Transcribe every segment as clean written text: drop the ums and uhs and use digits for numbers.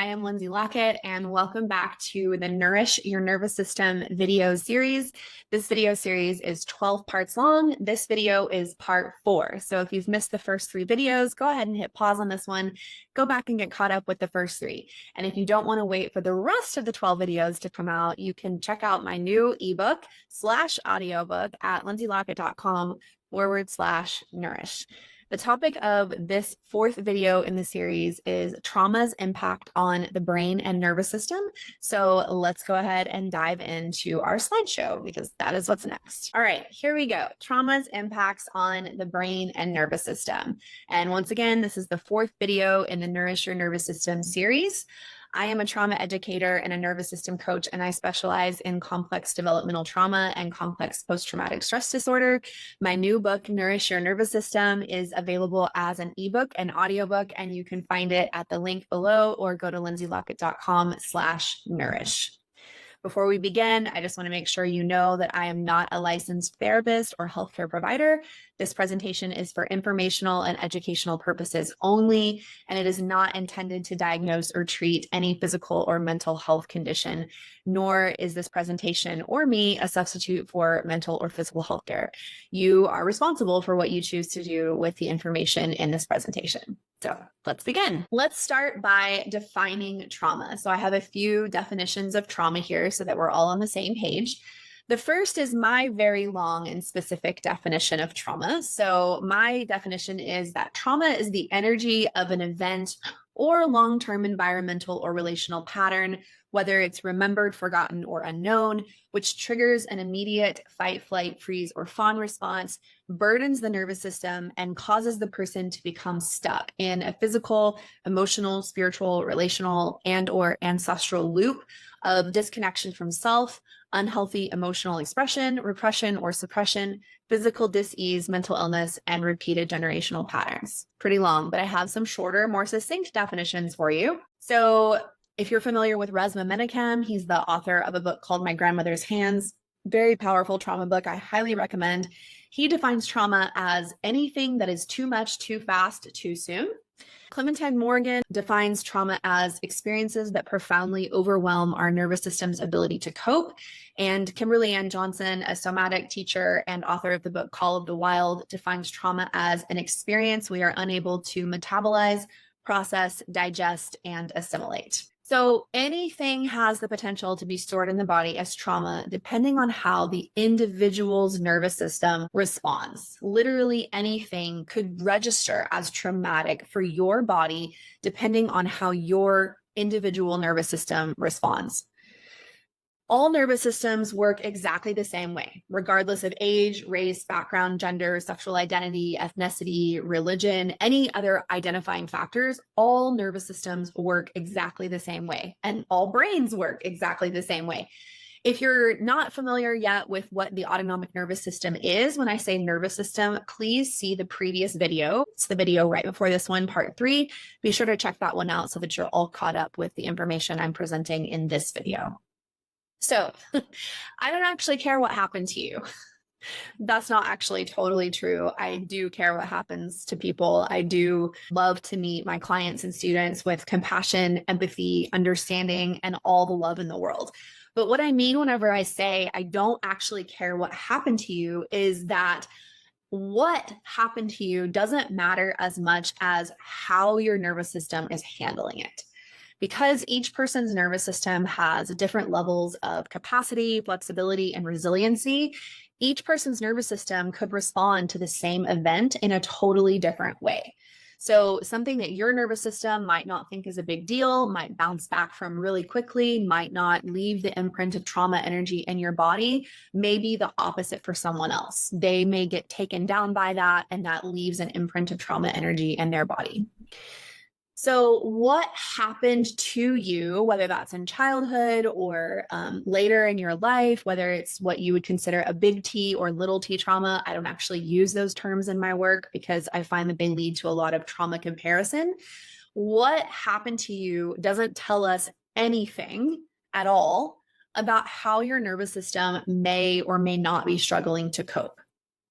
I am Lindsey Lockett, and welcome back to the Nourish Your Nervous System video series. This video series is 12 parts long. This video is part 4. So if you've missed the first 3 videos, go ahead and hit pause on this one. Go back and get caught up with the first 3. And if you don't want to wait for the rest of the 12 videos to come out, you can check out my new ebook / audiobook at lindseylockett.com/nourish. The topic of this 4th video in the series is trauma's impact on the brain and nervous system. So let's go ahead and dive into our slideshow because that is what's next. All right, here we go. Trauma's impacts on the brain and nervous system. And once again, this is the 4th video in the Nourish Your Nervous System series. I am a trauma educator and a nervous system coach, and I specialize in complex developmental trauma and complex post-traumatic stress disorder. My new book, Nourish Your Nervous System, is available as an ebook and audiobook, and you can find it at the link below or go to lindseylockett.com/nourish. Before we begin, I just want to make sure you know that I am not a licensed therapist or healthcare provider. This presentation is for informational and educational purposes only, and it is not intended to diagnose or treat any physical or mental health condition, nor is this presentation or me a substitute for mental or physical health care. You are responsible for what you choose to do with the information in this presentation. So let's begin. Let's start by defining trauma. So I have a few definitions of trauma here so that we're all on the same page. The first is my very long and specific definition of trauma. So my definition is that trauma is the energy of an event or long-term environmental or relational pattern, whether it's remembered, forgotten, or unknown, which triggers an immediate fight, flight, freeze, or fawn response, burdens the nervous system, and causes the person to become stuck in a physical, emotional, spiritual, relational, and/or ancestral loop of disconnection from self, unhealthy emotional expression, repression or suppression, physical dis-ease, mental illness, and repeated generational patterns. Pretty long, but I have some shorter, more succinct definitions for you. So if you're familiar with Resmaa Menakem, he's the author of a book called My Grandmother's Hands. Very powerful trauma book. I highly recommend. He defines trauma as anything that is too much, too fast, too soon. Clementine Morgan defines trauma as experiences that profoundly overwhelm our nervous system's ability to cope. And Kimberly Ann Johnson, a somatic teacher and author of the book Call of the Wild, defines trauma as an experience we are unable to metabolize, process, digest, and assimilate. So anything has the potential to be stored in the body as trauma, depending on how the individual's nervous system responds. Literally anything could register as traumatic for your body, depending on how your individual nervous system responds. All nervous systems work exactly the same way, regardless of age, race, background, gender, sexual identity, ethnicity, religion, any other identifying factors. All nervous systems work exactly the same way, and all brains work exactly the same way. If you're not familiar yet with what the autonomic nervous system is, when I say nervous system, please see the previous video. It's the video right before this one, part 3. Be sure to check that one out so that you're all caught up with the information I'm presenting in this video. So I don't actually care what happened to you. That's not actually totally true. I do care what happens to people. I do love to meet my clients and students with compassion, empathy, understanding, and all the love in the world. But what I mean whenever I say I don't actually care what happened to you is that what happened to you doesn't matter as much as how your nervous system is handling it. Because each person's nervous system has different levels of capacity, flexibility, and resiliency, each person's nervous system could respond to the same event in a totally different way. So something that your nervous system might not think is a big deal, might bounce back from really quickly, might not leave the imprint of trauma energy in your body, may be the opposite for someone else. They may get taken down by that, and that leaves an imprint of trauma energy in their body. So what happened to you, whether that's in childhood or later in your life, whether it's what you would consider a big T or little t trauma, I don't actually use those terms in my work because I find that they lead to a lot of trauma comparison. What happened to you doesn't tell us anything at all about how your nervous system may or may not be struggling to cope.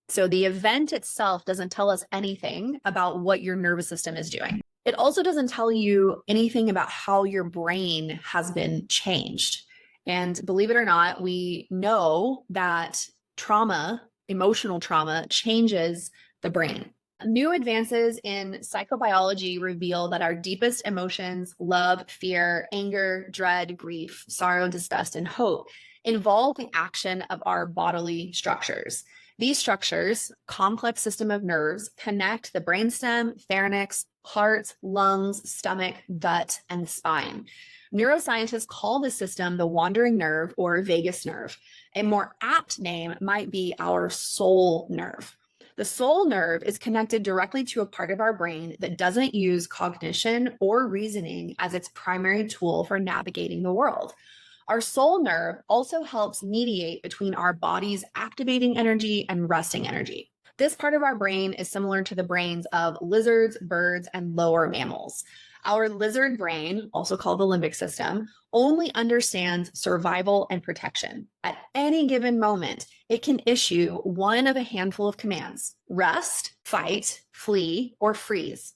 So the event itself doesn't tell us anything about what your nervous system is doing. It also doesn't tell you anything about how your brain has been changed. And believe it or not, we know that trauma, emotional trauma, changes the brain. New advances in psychobiology reveal that our deepest emotions, love, fear, anger, dread, grief, sorrow, disgust, and hope, involve the action of our bodily structures. These structures, complex system of nerves, connect the brainstem, pharynx, heart, lungs, stomach, gut, and spine. Neuroscientists call this system the wandering nerve or vagus nerve. A more apt name might be our soul nerve. The soul nerve is connected directly to a part of our brain that doesn't use cognition or reasoning as its primary tool for navigating the world. Our soul nerve also helps mediate between our body's activating energy and resting energy. This part of our brain is similar to the brains of lizards, birds, and lower mammals. Our lizard brain, also called the limbic system, only understands survival and protection. At any given moment, it can issue one of a handful of commands: rest, fight, flee, or freeze.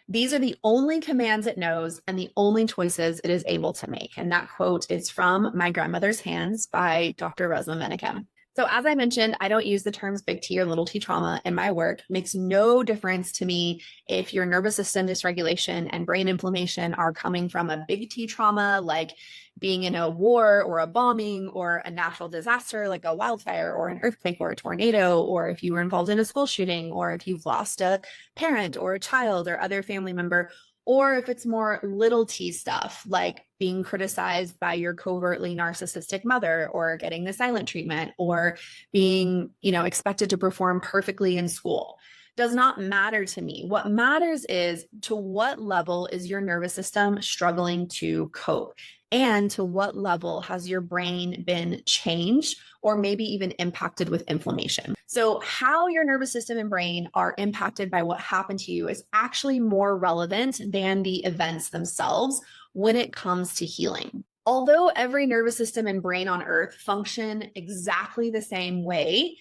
These are the only commands it knows and the only choices it is able to make. And that quote is from My Grandmother's Hands by Dr. Rosamund Menachem. So as I mentioned, I don't use the terms big T or little t trauma in my work. It makes no difference to me if your nervous system dysregulation and brain inflammation are coming from a big T trauma, like being in a war or a bombing or a natural disaster like a wildfire or an earthquake or a tornado, or if you were involved in a school shooting, or if you've lost a parent or a child or other family member, or if it's more little t stuff like being criticized by your covertly narcissistic mother, or getting the silent treatment, or being, expected to perform perfectly in school. Does not matter to me. What matters is to what level is your nervous system struggling to cope, and to what level has your brain been changed or maybe even impacted with inflammation. So how your nervous system and brain are impacted by what happened to you is actually more relevant than the events themselves when it comes to healing. Although every nervous system and brain on Earth function exactly the same way,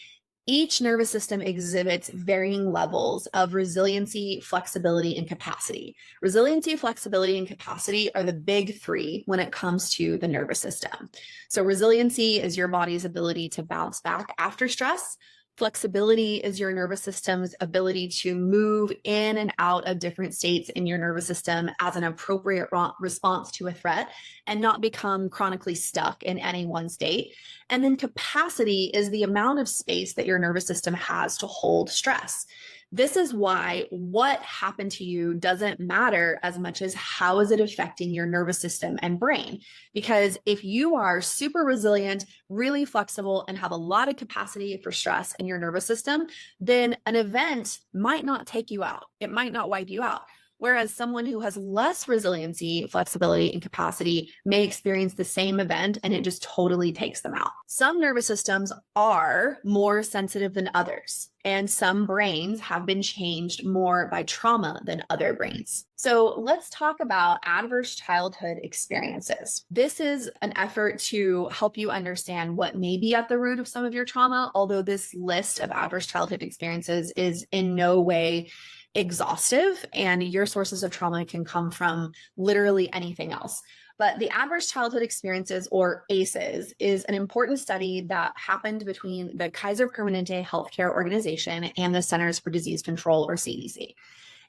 each nervous system exhibits varying levels of resiliency, flexibility, and capacity. Resiliency, flexibility, and capacity are the big three when it comes to the nervous system. So resiliency is your body's ability to bounce back after stress. Flexibility is your nervous system's ability to move in and out of different states in your nervous system as an appropriate response to a threat and not become chronically stuck in any one state. And then capacity is the amount of space that your nervous system has to hold stress. This is why what happened to you doesn't matter as much as how is it affecting your nervous system and brain. Because if you are super resilient, really flexible, and have a lot of capacity for stress in your nervous system, then an event might not take you out. It might not wipe you out. Whereas someone who has less resiliency, flexibility, and capacity may experience the same event and it just totally takes them out. Some nervous systems are more sensitive than others, and some brains have been changed more by trauma than other brains. So let's talk about adverse childhood experiences. This is an effort to help you understand what may be at the root of some of your trauma, although this list of adverse childhood experiences is in no way exhaustive, and your sources of trauma can come from literally anything else. But the adverse childhood experiences, or ACEs, is an important study that happened between the Kaiser Permanente Healthcare Organization and the Centers for Disease Control, or CDC.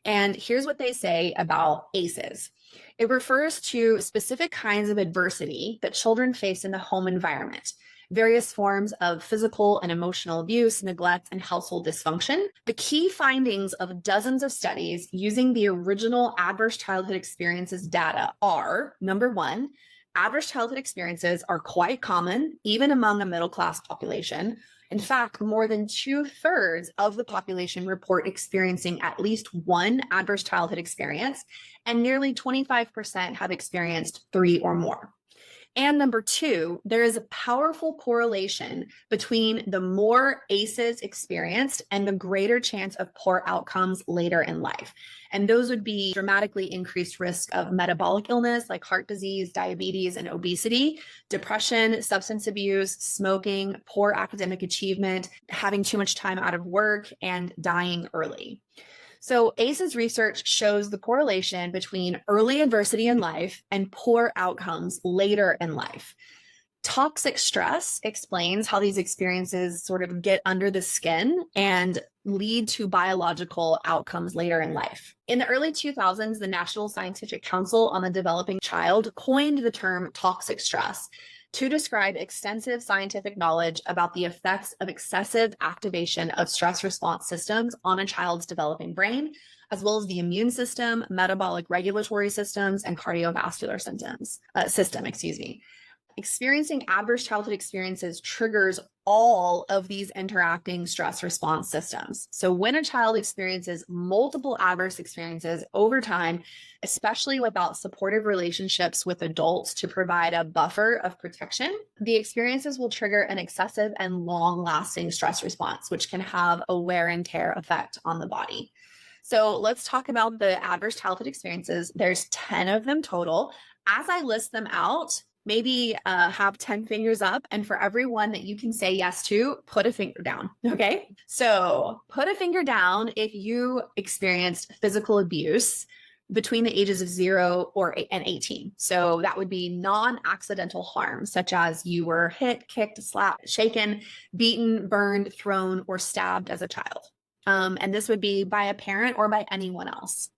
And here's what they say about ACEs. It refers to specific kinds of adversity that children face in the home environment, various forms of physical and emotional abuse, neglect, and household dysfunction. The key findings of dozens of studies using the original adverse childhood experiences data are, number one, adverse childhood experiences are quite common, even among a middle-class population. In fact, more than 2/3 of the population report experiencing at least one adverse childhood experience, and nearly 25% have experienced 3 or more. And number two, there is a powerful correlation between the more ACEs experienced and the greater chance of poor outcomes later in life. And those would be dramatically increased risk of metabolic illness like heart disease, diabetes, and obesity, depression, substance abuse, smoking, poor academic achievement, having too much time out of work, and dying early. So ACEs research shows the correlation between early adversity in life and poor outcomes later in life. Toxic stress explains how these experiences sort of get under the skin and lead to biological outcomes later in life. In the early 2000s, the National Scientific Council on the Developing Child coined the term toxic stress to describe extensive scientific knowledge about the effects of excessive activation of stress response systems on a child's developing brain, as well as the immune system, metabolic regulatory systems, and cardiovascular system. Experiencing adverse childhood experiences triggers all of these interacting stress response systems. So when a child experiences multiple adverse experiences over time, especially without supportive relationships with adults to provide a buffer of protection, the experiences will trigger an excessive and long-lasting stress response, which can have a wear and tear effect on the body. So let's talk about the adverse childhood experiences. There's 10 of them total. As I list them out, maybe have 10 fingers up, and for every one that you can say yes to, put a finger down, okay? So put a finger down if you experienced physical abuse between the ages of 0 and 18. So that would be non-accidental harm, such as you were hit, kicked, slapped, shaken, beaten, burned, thrown, or stabbed as a child. And this would be by a parent or by anyone else.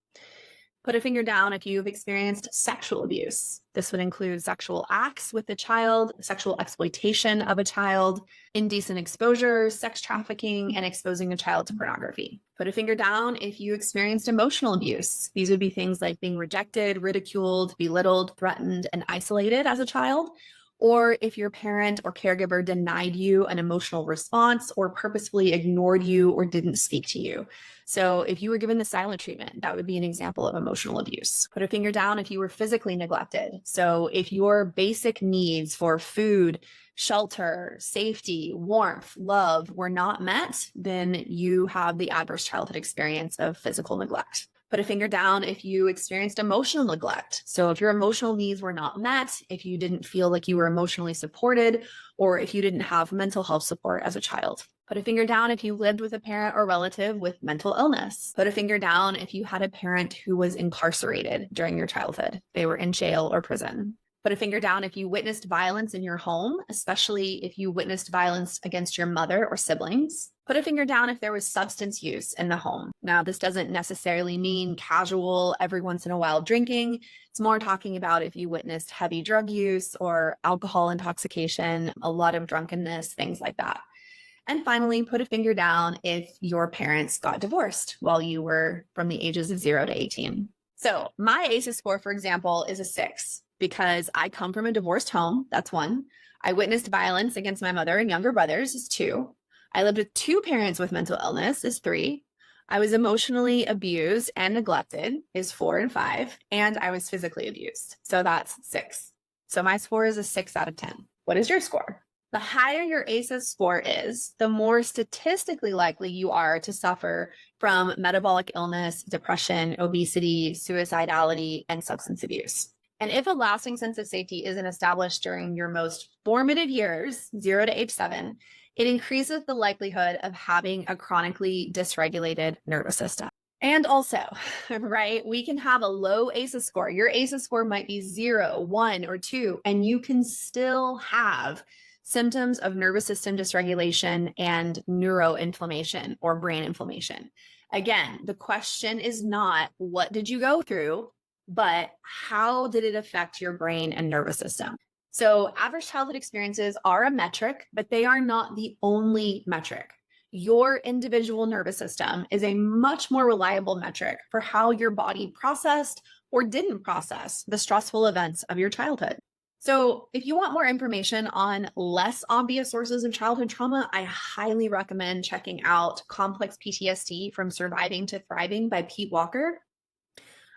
Put a finger down if you've experienced sexual abuse. This would include sexual acts with the child, sexual exploitation of a child, indecent exposure, sex trafficking, and exposing a child to pornography. Put a finger down if you experienced emotional abuse. These would be things like being rejected, ridiculed, belittled, threatened, and isolated as a child, or if your parent or caregiver denied you an emotional response or purposefully ignored you or didn't speak to you. So if you were given the silent treatment, that would be an example of emotional abuse. Put a finger down if you were physically neglected. So if your basic needs for food, shelter, safety, warmth, love were not met, then you have the adverse childhood experience of physical neglect. Put a finger down if you experienced emotional neglect. So if your emotional needs were not met, if you didn't feel like you were emotionally supported, or if you didn't have mental health support as a child. Put a finger down if you lived with a parent or relative with mental illness. Put a finger down if you had a parent who was incarcerated during your childhood. They were in jail or prison. Put a finger down if you witnessed violence in your home, especially if you witnessed violence against your mother or siblings. Put a finger down if there was substance use in the home. Now, this doesn't necessarily mean casual, every once in a while drinking. It's more talking about if you witnessed heavy drug use or alcohol intoxication, a lot of drunkenness, things like that. And finally, put a finger down if your parents got divorced while you were from the ages of 0 to 18. So my ACEs score, for example, is a 6 because I come from a divorced home. That's 1. I witnessed violence against my mother and younger brothers is 2. I lived with 2 parents with mental illness is 3. I was emotionally abused and neglected is 4 and 5. And I was physically abused. So that's 6. So my score is a 6 out of 10. What is your score? The higher your ACEs score is, the more statistically likely you are to suffer from metabolic illness, depression, obesity, suicidality, and substance abuse. And if a lasting sense of safety isn't established during your most formative years, 0 to age 7, it increases the likelihood of having a chronically dysregulated nervous system. And also, right, we can have a low ACEs score. Your ACEs score might be 0, 1, or 2, and you can still have symptoms of nervous system dysregulation and neuroinflammation or brain inflammation. Again, the question is not what did you go through, but how did it affect your brain and nervous system? So adverse childhood experiences are a metric, but they are not the only metric. Your individual nervous system is a much more reliable metric for how your body processed or didn't process the stressful events of your childhood. So if you want more information on less obvious sources of childhood trauma, I highly recommend checking out Complex PTSD from Surviving to Thriving by Pete Walker.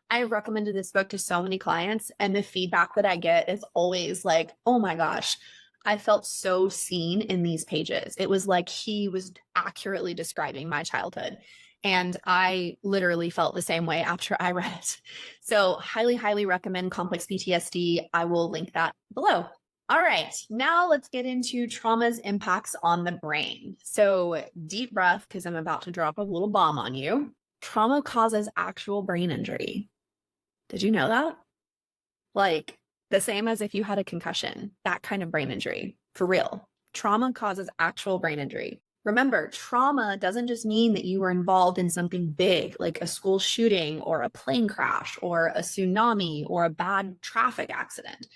I've recommended this book to so many clients, and the feedback that I get is always like, oh my gosh, I felt so seen in these pages. It was like he was accurately describing my childhood. And I literally felt the same way after I read it. So highly, highly recommend Complex PTSD. I will link that below. All right, now let's get into trauma's impacts on the brain. So deep breath, because I'm about to drop a little bomb on you. Trauma causes actual brain injury. Did you know that? Like the same as if you had a concussion, that kind of brain injury, for real. Trauma causes actual brain injury. Remember, trauma doesn't just mean that you were involved in something big, like a school shooting or a plane crash or a tsunami or a bad traffic accident.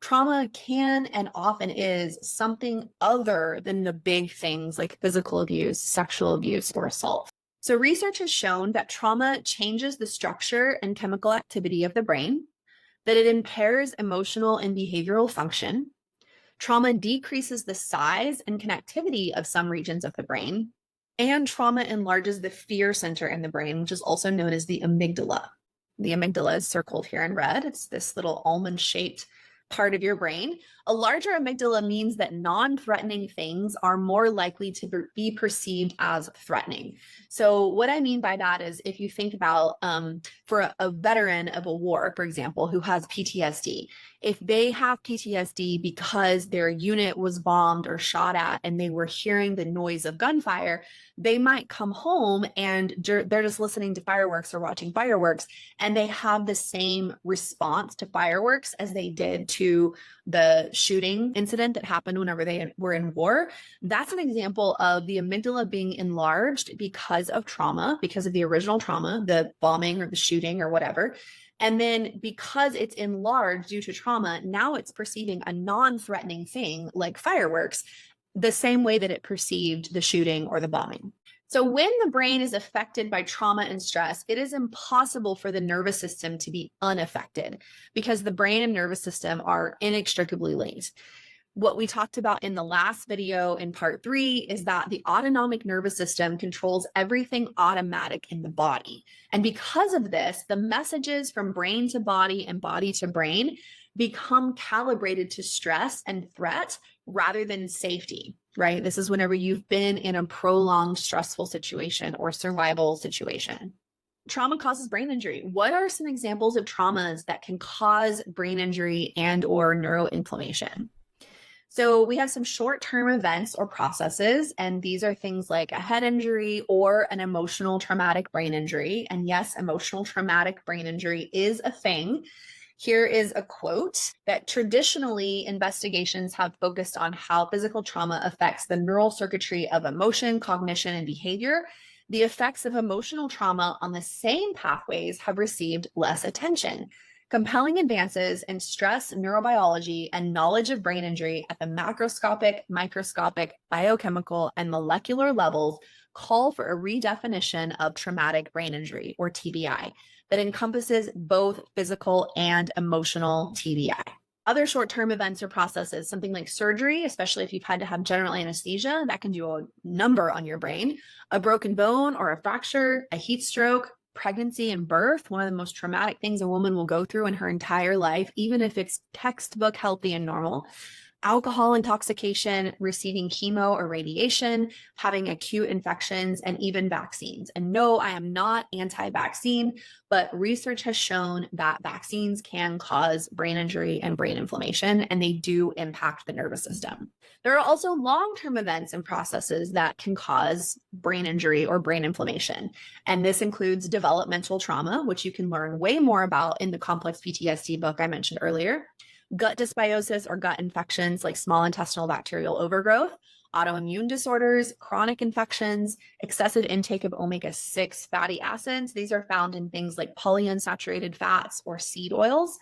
Trauma can and often is something other than the big things like physical abuse, sexual abuse, or assault. So research has shown that trauma changes the structure and chemical activity of the brain, that it impairs emotional and behavioral function. Trauma decreases the size and connectivity of some regions of the brain, and trauma enlarges the fear center in the brain, which is also known as the amygdala. The amygdala is circled here in red. It's this little almond-shaped part of your brain. A larger amygdala means that non-threatening things are more likely to be perceived as threatening. So what I mean by that is if you think about for a veteran of a war, for example, who has PTSD, if they have PTSD because their unit was bombed or shot at and they were hearing the noise of gunfire, they might come home and they're just listening to fireworks or watching fireworks, and they have the same response to fireworks as they did to the shooting incident that happened whenever they were in war. That's an example of the amygdala being enlarged because of trauma, because of the original trauma, the bombing or the shooting or whatever. And then because it's enlarged due to trauma, now it's perceiving a non-threatening thing like fireworks the same way that it perceived the shooting or the bombing. So when the brain is affected by trauma and stress, it is impossible for the nervous system to be unaffected because the brain and nervous system are inextricably linked. What we talked about in the last video in part 3 is that the autonomic nervous system controls everything automatic in the body. And because of this, the messages from brain to body and body to brain become calibrated to stress and threat rather than safety, right? This is whenever you've been in a prolonged stressful situation or survival situation. Trauma causes brain injury. What are some examples of traumas that can cause brain injury and or neuroinflammation? So we have some short-term events or processes, and these are things like a head injury or an emotional traumatic brain injury. And yes, emotional traumatic brain injury is a thing. Here is a quote that traditionally investigations have focused on how physical trauma affects the neural circuitry of emotion, cognition, and behavior. The effects of emotional trauma on the same pathways have received less attention. Compelling advances in stress neurobiology and knowledge of brain injury at the macroscopic, microscopic, biochemical, and molecular levels call for a redefinition of traumatic brain injury, or TBI, that encompasses both physical and emotional TBI. Other short-term events or processes, something like surgery, especially if you've had to have general anesthesia, that can do a number on your brain. A broken bone or a fracture, a heat stroke, pregnancy and birth, one of the most traumatic things a woman will go through in her entire life, even if it's textbook healthy and normal. Alcohol intoxication, receiving chemo or radiation, having acute infections, and even vaccines. And no, I am not anti-vaccine, but research has shown that vaccines can cause brain injury and brain inflammation, and they do impact the nervous system. There are also long-term events and processes that can cause brain injury or brain inflammation. And this includes developmental trauma, which you can learn way more about in the complex PTSD book I mentioned earlier. Gut dysbiosis or gut infections like small intestinal bacterial overgrowth, autoimmune disorders, chronic infections, excessive intake of omega-6 fatty acids. These are found in things like polyunsaturated fats or seed oils.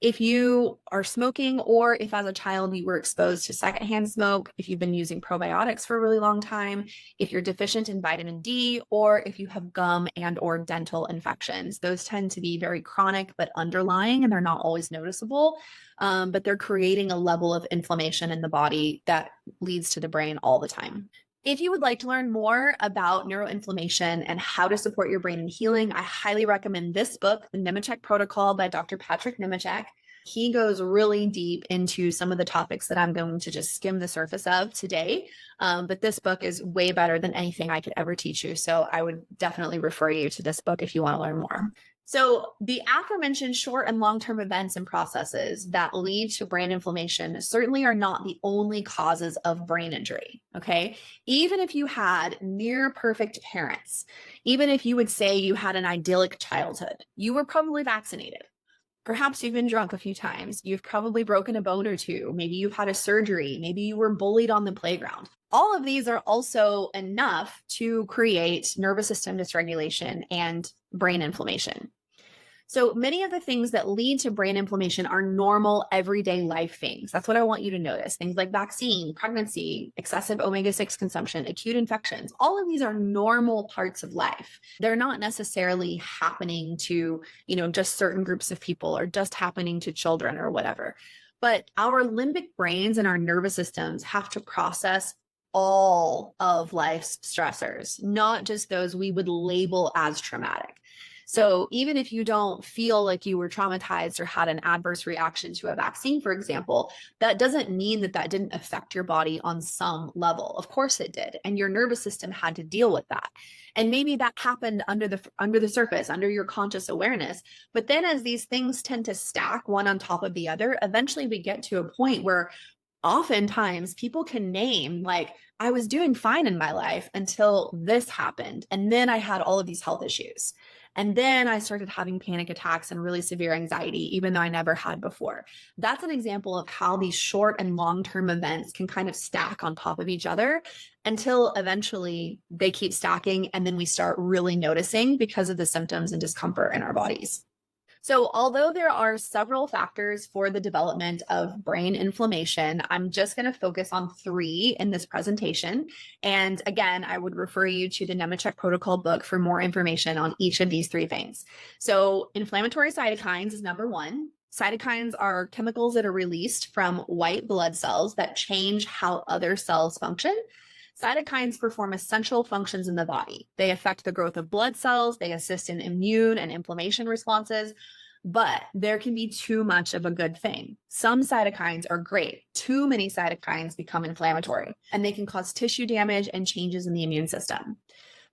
If you are smoking, or if as a child you were exposed to secondhand smoke, if you've been using probiotics for a really long time, if you're deficient in vitamin D, or if you have gum and or dental infections, those tend to be very chronic but underlying, and they're not always noticeable, but they're creating a level of inflammation in the body that leads to the brain all the time. If you would like to learn more about neuroinflammation and how to support your brain in healing, I highly recommend this book, The Nemeczek Protocol by Dr. Patrick Nemeczek. He goes really deep into some of the topics that I'm going to just skim the surface of today. But this book is way better than anything I could ever teach you. So I would definitely refer you to this book if you want to learn more. So, the aforementioned short and long term events and processes that lead to brain inflammation certainly are not the only causes of brain injury. Okay. Even if you had near perfect parents, even if you would say you had an idyllic childhood, you were probably vaccinated. Perhaps you've been drunk a few times. You've probably broken a bone or two. Maybe you've had a surgery. Maybe you were bullied on the playground. All of these are also enough to create nervous system dysregulation and brain inflammation. So many of the things that lead to brain inflammation are normal everyday life things. That's what I want you to notice. Things like vaccine, pregnancy, excessive omega-6 consumption, acute infections. All of these are normal parts of life. They're not necessarily happening to, just certain groups of people or just happening to children or whatever. But our limbic brains and our nervous systems have to process all of life's stressors, not just those we would label as traumatic. So even if you don't feel like you were traumatized or had an adverse reaction to a vaccine, for example, that doesn't mean that that didn't affect your body on some level. Of course it did. And your nervous system had to deal with that. And maybe that happened under the surface, under your conscious awareness. But then as these things tend to stack one on top of the other, eventually we get to a point where oftentimes people can name, like, I was doing fine in my life until this happened. And then I had all of these health issues. And then I started having panic attacks and really severe anxiety, even though I never had before. That's an example of how these short and long-term events can kind of stack on top of each other until eventually they keep stacking. And then we start really noticing because of the symptoms and discomfort in our bodies. So although there are several factors for the development of brain inflammation, I'm just going to focus on 3 in this presentation. And again, I would refer you to the Nemetschek protocol book for more information on each of these 3 things. So inflammatory cytokines is number 1. Cytokines are chemicals that are released from white blood cells that change how other cells function. Cytokines perform essential functions in the body. They affect the growth of blood cells, they assist in immune and inflammation responses, but there can be too much of a good thing. Some cytokines are great. Too many cytokines become inflammatory, and they can cause tissue damage and changes in the immune system.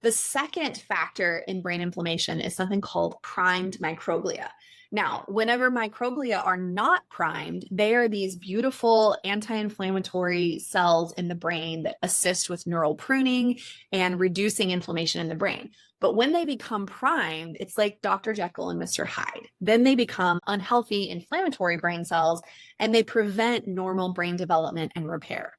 The second factor in brain inflammation is something called primed microglia. Now, whenever microglia are not primed, they are these beautiful anti-inflammatory cells in the brain that assist with neural pruning and reducing inflammation in the brain. But when they become primed, it's like Dr. Jekyll and Mr. Hyde. Then they become unhealthy inflammatory brain cells, and they prevent normal brain development and repair.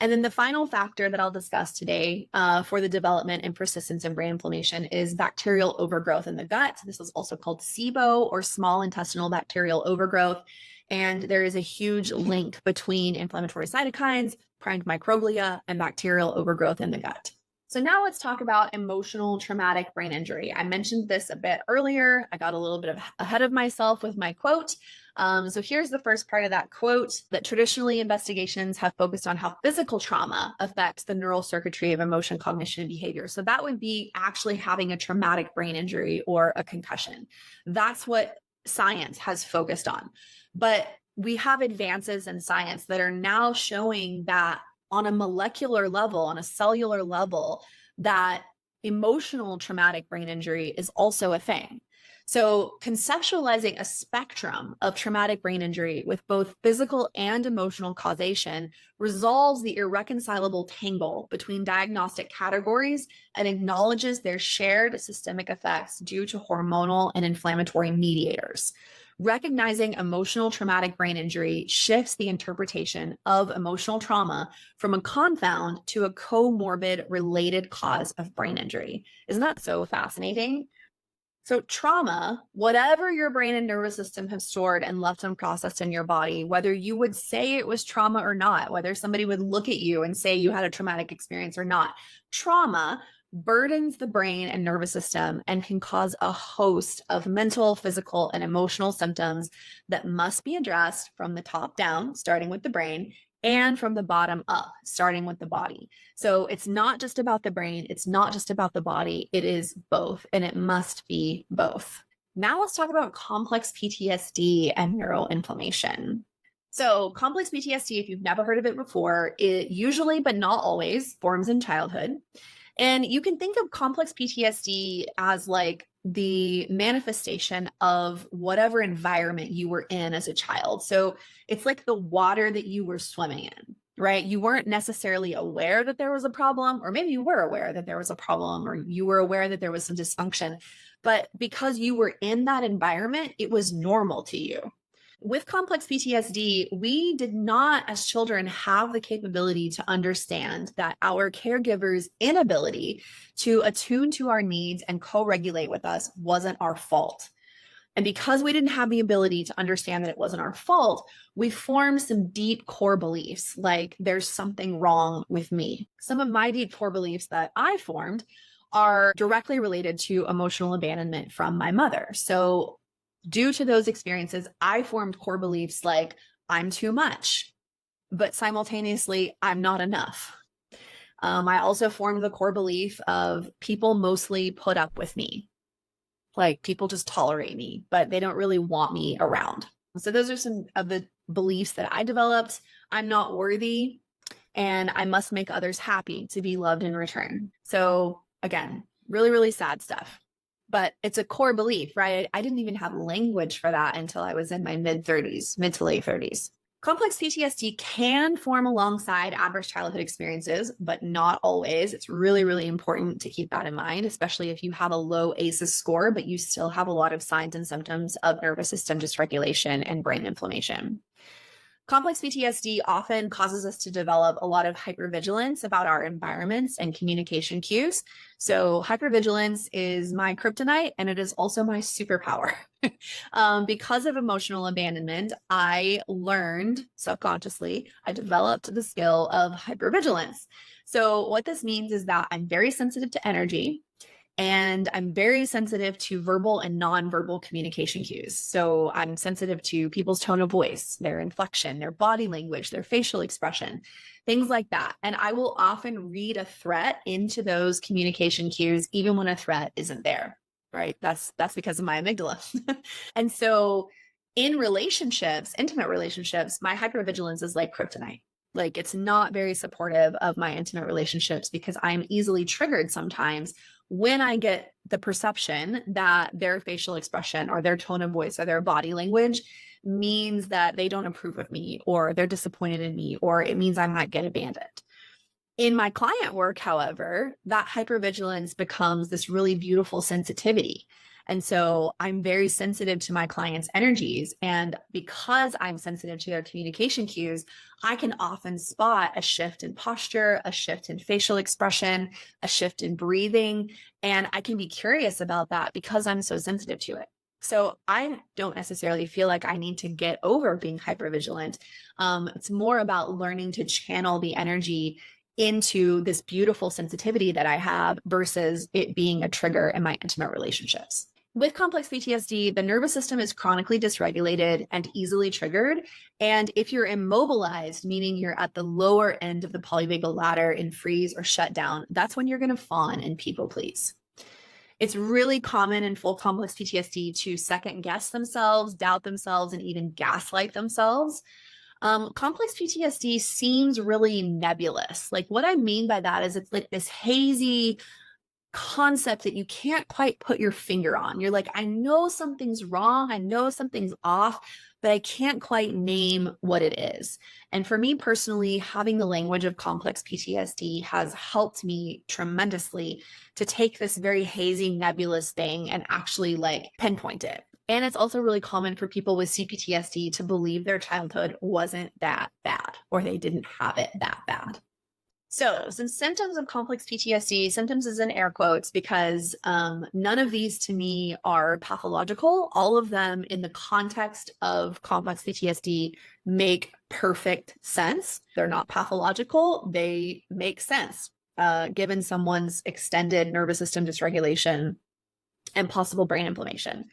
And then the final factor that I'll discuss today for the development and persistence of brain inflammation is bacterial overgrowth in the gut. This is also called SIBO, or small intestinal bacterial overgrowth. And there is a huge link between inflammatory cytokines, primed microglia, and bacterial overgrowth in the gut. So now let's talk about emotional traumatic brain injury. I mentioned this a bit earlier. I got a little bit ahead of myself with my quote. So here's the first part of that quote: that traditionally investigations have focused on how physical trauma affects the neural circuitry of emotion, cognition, and behavior. So that would be actually having a traumatic brain injury or a concussion. That's what science has focused on. But we have advances in science that are now showing that on a molecular level, on a cellular level, that emotional traumatic brain injury is also a thing. So conceptualizing a spectrum of traumatic brain injury with both physical and emotional causation resolves the irreconcilable tangle between diagnostic categories and acknowledges their shared systemic effects due to hormonal and inflammatory mediators. Recognizing emotional traumatic brain injury shifts the interpretation of emotional trauma from a confound to a comorbid related cause of brain injury. Isn't that so fascinating? So trauma, whatever your brain and nervous system have stored and left unprocessed in your body, whether you would say it was trauma or not, whether somebody would look at you and say you had a traumatic experience or not, trauma burdens the brain and nervous system and can cause a host of mental, physical, and emotional symptoms that must be addressed from the top down, starting with the brain, and from the bottom up, starting with the body. So it's not just about the brain, it's not just about the body, it is both, and it must be both. Now let's talk about complex PTSD and neuroinflammation. So complex PTSD, if you've never heard of it before, it usually, but not always, forms in childhood. And you can think of complex PTSD as like the manifestation of whatever environment you were in as a child. So it's like the water that you were swimming in, right? You weren't necessarily aware that there was a problem, or maybe you were aware that there was a problem, or you were aware that there was some dysfunction. But because you were in that environment, it was normal to you. With complex PTSD, we did not, as children, have the capability to understand that our caregiver's inability to attune to our needs and co-regulate with us wasn't our fault. And because we didn't have the ability to understand that it wasn't our fault, we formed some deep core beliefs, like there's something wrong with me. Some of my deep core beliefs that I formed are directly related to emotional abandonment from my mother. So due to those experiences, I formed core beliefs like I'm too much, but simultaneously, I'm not enough. I also formed the core belief of people mostly put up with me. Like people just tolerate me, but they don't really want me around. So those are some of the beliefs that I developed. I'm not worthy, and I must make others happy to be loved in return. So again, really, really sad stuff. But it's a core belief, right? I didn't even have language for that until I was in my mid to late 30s. Complex PTSD can form alongside adverse childhood experiences, but not always. It's really, really important to keep that in mind, especially if you have a low ACEs score, but you still have a lot of signs and symptoms of nervous system dysregulation and brain inflammation. Complex PTSD often causes us to develop a lot of hypervigilance about our environments and communication cues. So hypervigilance is my kryptonite, and it is also my superpower. Because of emotional abandonment, I learned subconsciously, I developed the skill of hypervigilance. So what this means is that I'm very sensitive to energy, and I'm very sensitive to verbal and nonverbal communication cues. So I'm sensitive to people's tone of voice, their inflection, their body language, their facial expression, things like that. And I will often read a threat into those communication cues, even when a threat isn't there, right? That's because of my amygdala. And so in relationships, intimate relationships, my hypervigilance is like kryptonite. Like it's not very supportive of my intimate relationships because I'm easily triggered sometimes when I get the perception that their facial expression or their tone of voice or their body language means that they don't approve of me, or they're disappointed in me, or it means I might get abandoned. In my client work, however, that hypervigilance becomes this really beautiful sensitivity. And so I'm very sensitive to my clients' energies. And because I'm sensitive to their communication cues, I can often spot a shift in posture, a shift in facial expression, a shift in breathing. And I can be curious about that because I'm so sensitive to it. So I don't necessarily feel like I need to get over being hypervigilant. It's more about learning to channel the energy into this beautiful sensitivity that I have versus it being a trigger in my intimate relationships. With complex PTSD, the nervous system is chronically dysregulated and easily triggered. And if you're immobilized, meaning you're at the lower end of the polyvagal ladder in freeze or shut down, that's when you're going to fawn and people please. It's really common in full complex PTSD to second guess themselves, doubt themselves, and even gaslight themselves. Complex PTSD seems really nebulous. Like what I mean by that is it's like this hazy concept that you can't quite put your finger on. You're like, I know something's wrong. I know something's off, but I can't quite name what it is. And for me personally, having the language of complex PTSD has helped me tremendously to take this very hazy, nebulous thing and actually like pinpoint it. And it's also really common for people with CPTSD to believe their childhood wasn't that bad, or they didn't have it that bad. So some symptoms of complex PTSD, symptoms is in air quotes because none of these to me are pathological. All of them in the context of complex PTSD make perfect sense. They're not pathological. They make sense given someone's extended nervous system dysregulation and possible brain inflammation.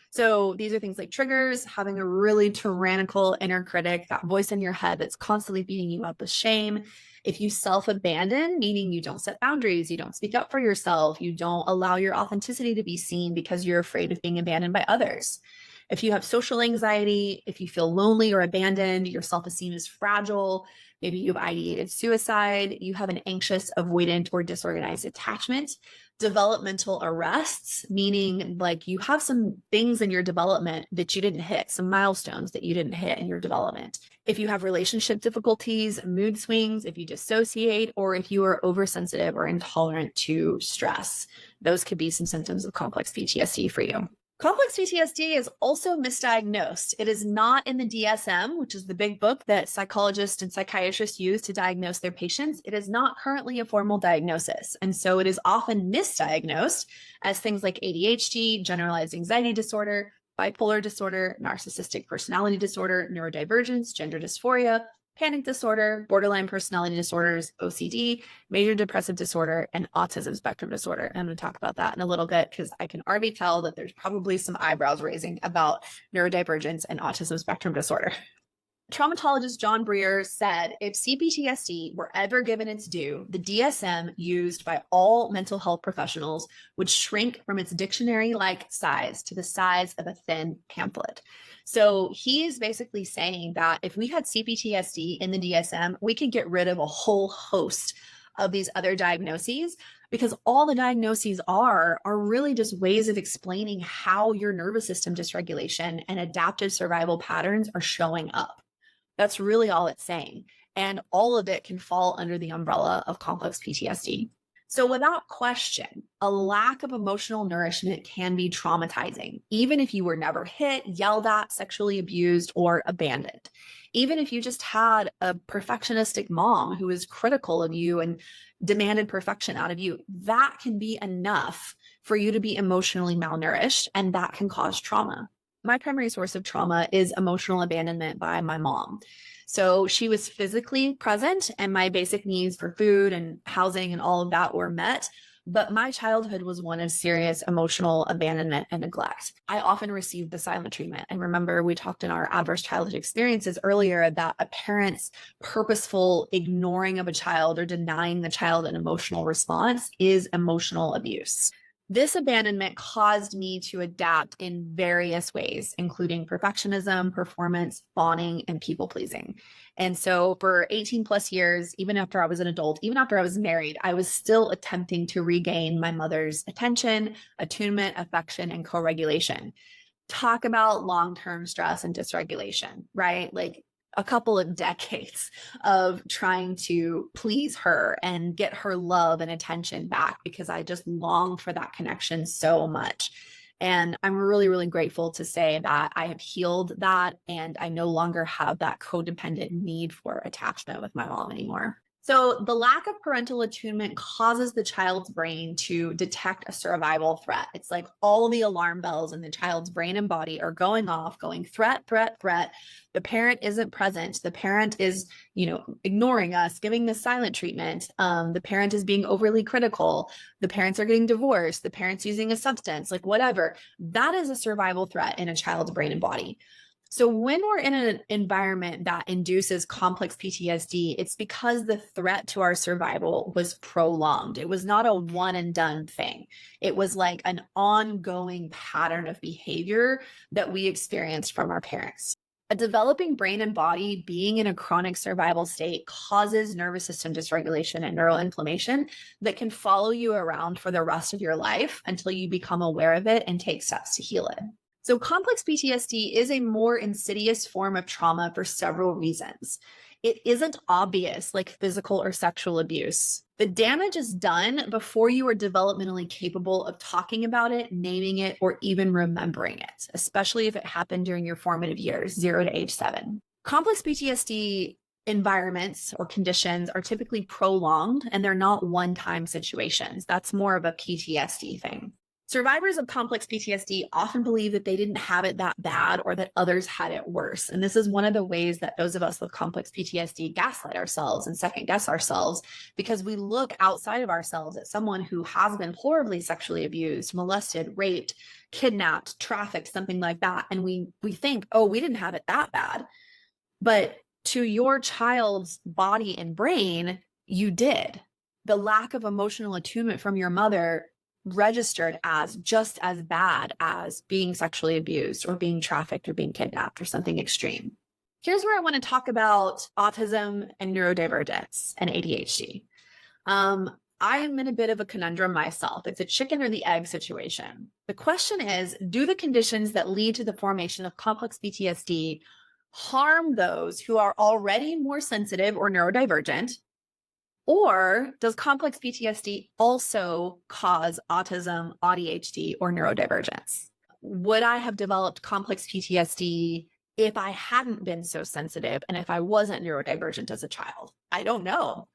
So these are things like triggers, having a really tyrannical inner critic, that voice in your head that's constantly beating you up with shame. If you self-abandon, meaning you don't set boundaries, you don't speak up for yourself, you don't allow your authenticity to be seen because you're afraid of being abandoned by others. If you have social anxiety, if you feel lonely or abandoned, your self-esteem is fragile, Maybe you've ideated suicide, you have an anxious, avoidant, or disorganized attachment. Developmental arrests, meaning like you have some things in your development that you didn't hit, some milestones that you didn't hit in your development. If you have relationship difficulties, mood swings, if you dissociate, or if you are oversensitive or intolerant to stress, those could be some symptoms of complex PTSD for you. Complex PTSD is also misdiagnosed. It is not in the DSM, which is the big book that psychologists and psychiatrists use to diagnose their patients. It is not currently a formal diagnosis. And so it is often misdiagnosed as things like ADHD, generalized anxiety disorder, bipolar disorder, narcissistic personality disorder, neurodivergence, gender dysphoria, panic disorder, borderline personality disorders, OCD, major depressive disorder, and autism spectrum disorder. I'm going to talk about that in a little bit because I can already tell that there's probably some eyebrows raising about neurodivergence and autism spectrum disorder. Traumatologist John Breer said, if CPTSD were ever given its due, the DSM used by all mental health professionals would shrink from its dictionary-like size to the size of a thin pamphlet. So he is basically saying that if we had CPTSD in the DSM, we could get rid of a whole host of these other diagnoses, because all the diagnoses are really just ways of explaining how your nervous system dysregulation and adaptive survival patterns are showing up. That's really all it's saying. And all of it can fall under the umbrella of complex PTSD. So without question, a lack of emotional nourishment can be traumatizing, even if you were never hit, yelled at, sexually abused, or abandoned. Even if you just had a perfectionistic mom who was critical of you and demanded perfection out of you, that can be enough for you to be emotionally malnourished, and that can cause trauma. My primary source of trauma is emotional abandonment by my mom. So she was physically present and my basic needs for food and housing and all of that were met. But my childhood was one of serious emotional abandonment and neglect. I often received the silent treatment. And remember, we talked in our adverse childhood experiences earlier that a parent's purposeful ignoring of a child or denying the child an emotional response is emotional abuse. This abandonment caused me to adapt in various ways, including perfectionism, performance, fawning, and people pleasing. And so for 18 plus years, even after I was an adult, even after I was married, I was still attempting to regain my mother's attention, attunement, affection, and co-regulation. Talk about long-term stress and dysregulation, right? Like a couple of decades of trying to please her and get her love and attention back because I just longed for that connection so much. And I'm really, really grateful to say that I have healed that and I no longer have that codependent need for attachment with my mom anymore. So the lack of parental attunement causes the child's brain to detect a survival threat. It's like all the alarm bells in the child's brain and body are going off, going threat, threat, threat. The parent isn't present. The parent is, ignoring us, giving the silent treatment. The parent is being overly critical. The parents are getting divorced. The parent's using a substance, like whatever. That is a survival threat in a child's brain and body. So when we're in an environment that induces complex PTSD, it's because the threat to our survival was prolonged. It was not a one and done thing. It was like an ongoing pattern of behavior that we experienced from our parents. A developing brain and body being in a chronic survival state causes nervous system dysregulation and neuroinflammation that can follow you around for the rest of your life until you become aware of it and take steps to heal it. So complex PTSD is a more insidious form of trauma for several reasons. It isn't obvious like physical or sexual abuse. The damage is done before you are developmentally capable of talking about it, naming it, or even remembering it, especially if it happened during your formative years, 0 to age 7. Complex PTSD environments or conditions are typically prolonged and they're not one-time situations. That's more of a PTSD thing. Survivors of complex PTSD often believe that they didn't have it that bad or that others had it worse. And this is one of the ways that those of us with complex PTSD gaslight ourselves and second guess ourselves because we look outside of ourselves at someone who has been horribly sexually abused, molested, raped, kidnapped, trafficked, something like that. And we think, oh, we didn't have it that bad. But to your child's body and brain, you did. The lack of emotional attunement from your mother registered as just as bad as being sexually abused or being trafficked or being kidnapped or something extreme. Here's where I want to talk about autism and neurodivergence and ADHD. I'm in a bit of a conundrum myself. It's a chicken or the egg situation. The question is, do the conditions that lead to the formation of complex PTSD harm those who are already more sensitive or neurodivergent? Or does complex PTSD also cause autism, ADHD, or neurodivergence? Would I have developed complex PTSD if I hadn't been so sensitive and if I wasn't neurodivergent as a child? I don't know.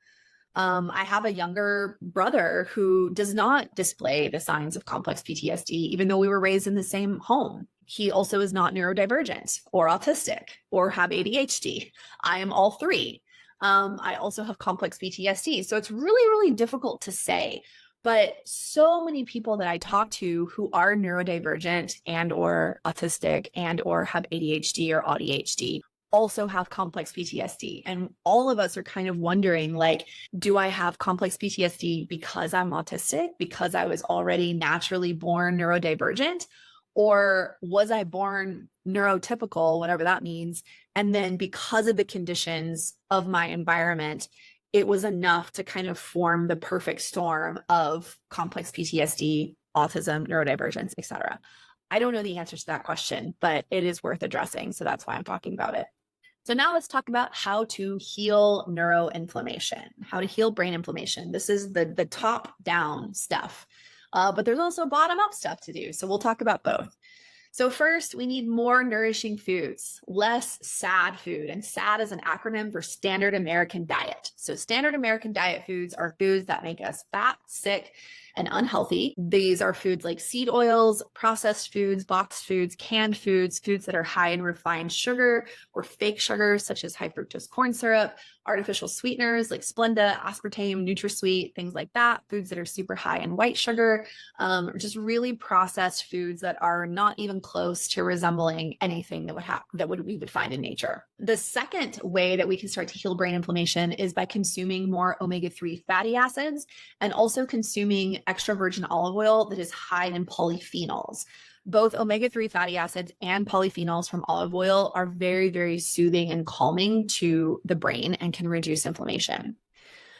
I have a younger brother who does not display the signs of complex PTSD, even though we were raised in the same home. He also is not neurodivergent or autistic or have ADHD. I am all three. I also have complex PTSD. So it's really, really difficult to say. But so many people that I talk to who are neurodivergent and or autistic and or have ADHD or ADHD also have complex PTSD. And all of us are kind of wondering, like, do I have complex PTSD because I'm autistic, because I was already naturally born neurodivergent? Or was I born neurotypical, whatever that means, and then because of the conditions of my environment, it was enough to kind of form the perfect storm of complex PTSD, autism, neurodivergence, etc. I don't know the answer to that question, but it is worth addressing. So that's why I'm talking about it. So now let's talk about how to heal neuroinflammation, how to heal brain inflammation. This is the top-down stuff, but there's also bottom-up stuff to do. So we'll talk about both. So first, we need more nourishing foods, less sad food. And SAD is an acronym for Standard American Diet. So Standard American Diet foods are foods that make us fat, sick, and unhealthy. These are foods like seed oils, processed foods, boxed foods, canned foods, foods that are high in refined sugar or fake sugars, such as high fructose corn syrup, artificial sweeteners like Splenda, aspartame, NutraSweet, things like that, foods that are super high in white sugar, just really processed foods that are not even close to resembling anything that we would find in nature. The second way that we can start to heal brain inflammation is by consuming more omega-3 fatty acids and also consuming extra virgin olive oil that is high in polyphenols. Both omega-3 fatty acids and polyphenols from olive oil are very, very soothing and calming to the brain and can reduce inflammation.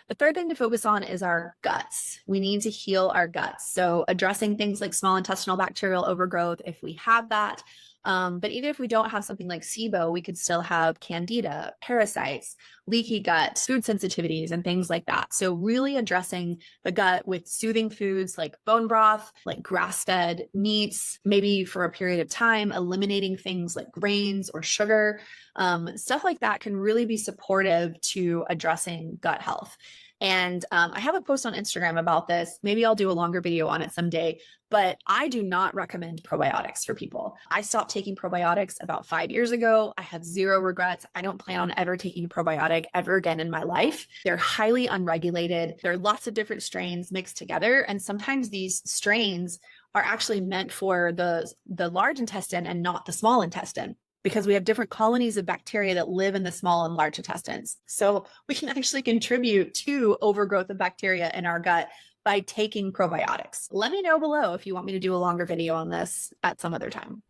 The third thing to focus on is our guts. We need to heal our guts. So addressing things like small intestinal bacterial overgrowth, if we have that, but even if we don't have something like SIBO, we could still have candida, parasites, leaky gut, food sensitivities, and things like that. So really addressing the gut with soothing foods like bone broth, like grass-fed meats, maybe for a period of time, eliminating things like grains or sugar. Stuff like that can really be supportive to addressing gut health. And I have a post on Instagram about this. Maybe I'll do a longer video on it someday, but I do not recommend probiotics for people. I stopped taking probiotics about 5 years ago. I have zero regrets. I don't plan on ever taking a probiotic ever again in my life. They're highly unregulated. There are lots of different strains mixed together. And sometimes these strains are actually meant for the large intestine and not the small intestine, because we have different colonies of bacteria that live in the small and large intestines. So we can actually contribute to overgrowth of bacteria in our gut by taking probiotics. Let me know below if you want me to do a longer video on this at some other time.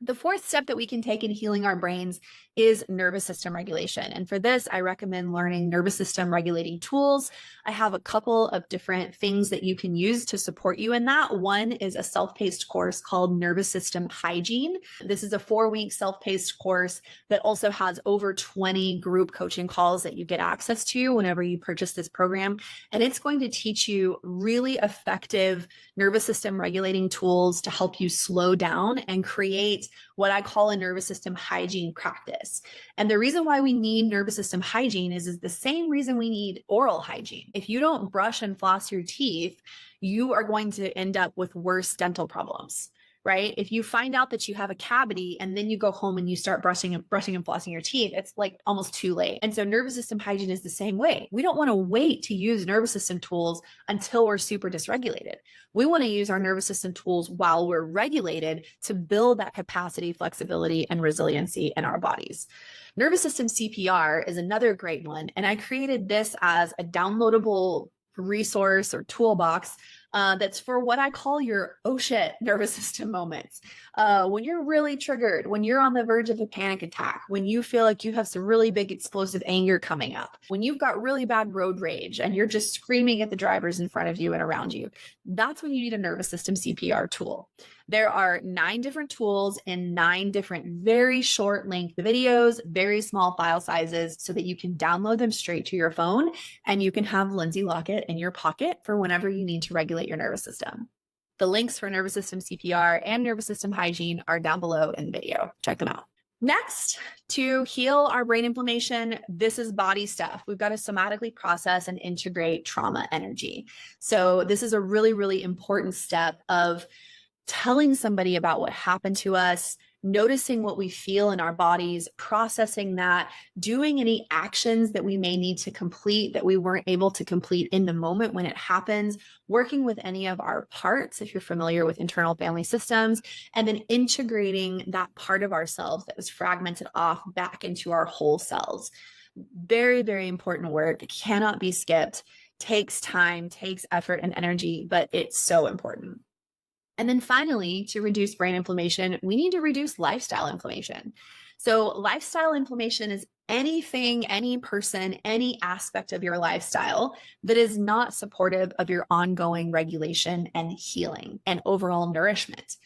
The fourth step that we can take in healing our brains is nervous system regulation. And for this, I recommend learning nervous system regulating tools. I have a couple of different things that you can use to support you in that. One is a self-paced course called Nervous System Hygiene. This is a 4-week self-paced course that also has over 20 group coaching calls that you get access to whenever you purchase this program. And it's going to teach you really effective nervous system regulating tools to help you slow down and create what I call a nervous system hygiene practice. And the reason why we need nervous system hygiene is the same reason we need oral hygiene. If you don't brush and floss your teeth, you are going to end up with worse dental problems, right? If you find out that you have a cavity and then you go home and you start brushing and flossing your teeth, it's like almost too late. And so nervous system hygiene is the same way. We don't want to wait to use nervous system tools until we're super dysregulated. We want to use our nervous system tools while we're regulated to build that capacity, flexibility, and resiliency in our bodies. Nervous system CPR is another great one. And I created this as a downloadable resource or toolbox that's for what I call your oh shit nervous system moments. When you're really triggered, when you're on the verge of a panic attack, when you feel like you have some really big explosive anger coming up, when you've got really bad road rage and you're just screaming at the drivers in front of you and around you, that's when you need a nervous system CPR tool. There are 9 different tools in 9 different very short length videos, very small file sizes, so that you can download them straight to your phone and you can have Lindsey Lockett in your pocket for whenever you need to regulate your nervous system. The links for nervous system CPR and nervous system hygiene are down below in the video. Check them out. Next, to heal our brain inflammation, this is body stuff. We've got to somatically process and integrate trauma energy. So this is a really, really important step of telling somebody about what happened to us, noticing what we feel in our bodies, processing that, doing any actions that we may need to complete that we weren't able to complete in the moment when it happens, working with any of our parts, if you're familiar with internal family systems, and then integrating that part of ourselves that was fragmented off back into our whole selves. Very, very important work. It cannot be skipped. Takes time, takes effort and energy, but it's so important. And then finally, to reduce brain inflammation, we need to reduce lifestyle inflammation. So lifestyle inflammation is anything, any person, any aspect of your lifestyle that is not supportive of your ongoing regulation and healing and overall nourishment.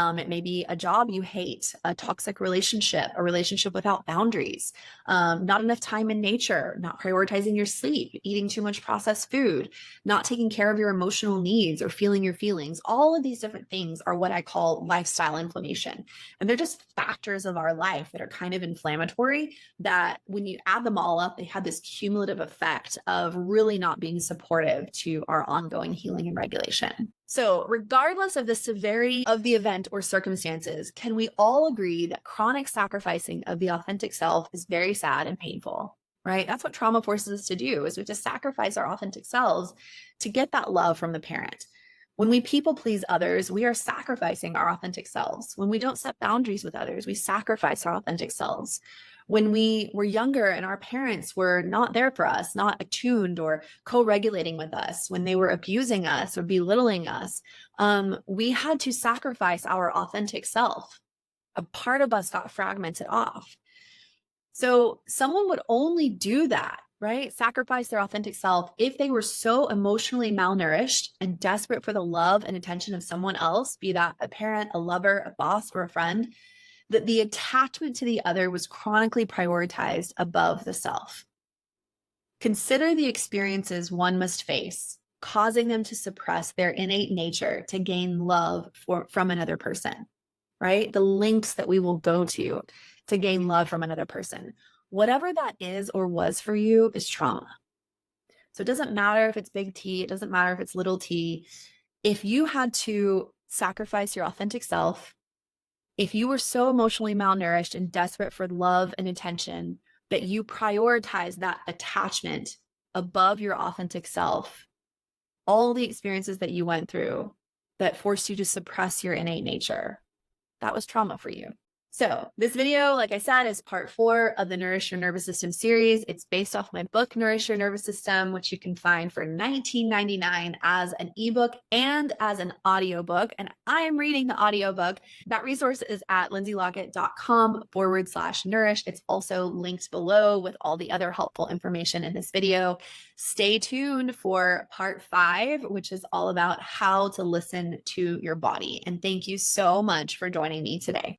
It may be a job you hate, a toxic relationship, a relationship without boundaries, not enough time in nature, not prioritizing your sleep, eating too much processed food, not taking care of your emotional needs or feeling your feelings. All of these different things are what I call lifestyle inflammation. And they're just factors of our life that are kind of inflammatory that when you add them all up, they have this cumulative effect of really not being supportive to our ongoing healing and regulation. So regardless of the severity of the event or circumstances, can we all agree that chronic sacrificing of the authentic self is very sad and painful, right? That's what trauma forces us to do, is we have to sacrifice our authentic selves to get that love from the parent. When we people please others, we are sacrificing our authentic selves. When we don't set boundaries with others, we sacrifice our authentic selves. When we were younger and our parents were not there for us, not attuned or co-regulating with us, when they were abusing us or belittling us, we had to sacrifice our authentic self. A part of us got fragmented off. So someone would only do that, right? Sacrifice their authentic self if they were so emotionally malnourished and desperate for the love and attention of someone else, be that a parent, a lover, a boss, or a friend, that the attachment to the other was chronically prioritized above the self. Consider the experiences one must face, causing them to suppress their innate nature to gain love from another person, right? The lengths that we will go to gain love from another person. Whatever that is or was for you is trauma. So it doesn't matter if it's big T, it doesn't matter if it's little t. If you had to sacrifice your authentic self, if you were so emotionally malnourished and desperate for love and attention that you prioritize that attachment above your authentic self, all the experiences that you went through that forced you to suppress your innate nature, that was trauma for you. So this video, like I said, is part 4 of the Nourish Your Nervous System series. It's based off my book, Nourish Your Nervous System, which you can find for $19.99 as an ebook and as an audiobook. And I am reading the audiobook. That resource is at lindseylockett.com/nourish. It's also linked below with all the other helpful information in this video. Stay tuned for part 5, which is all about how to listen to your body. And thank you so much for joining me today.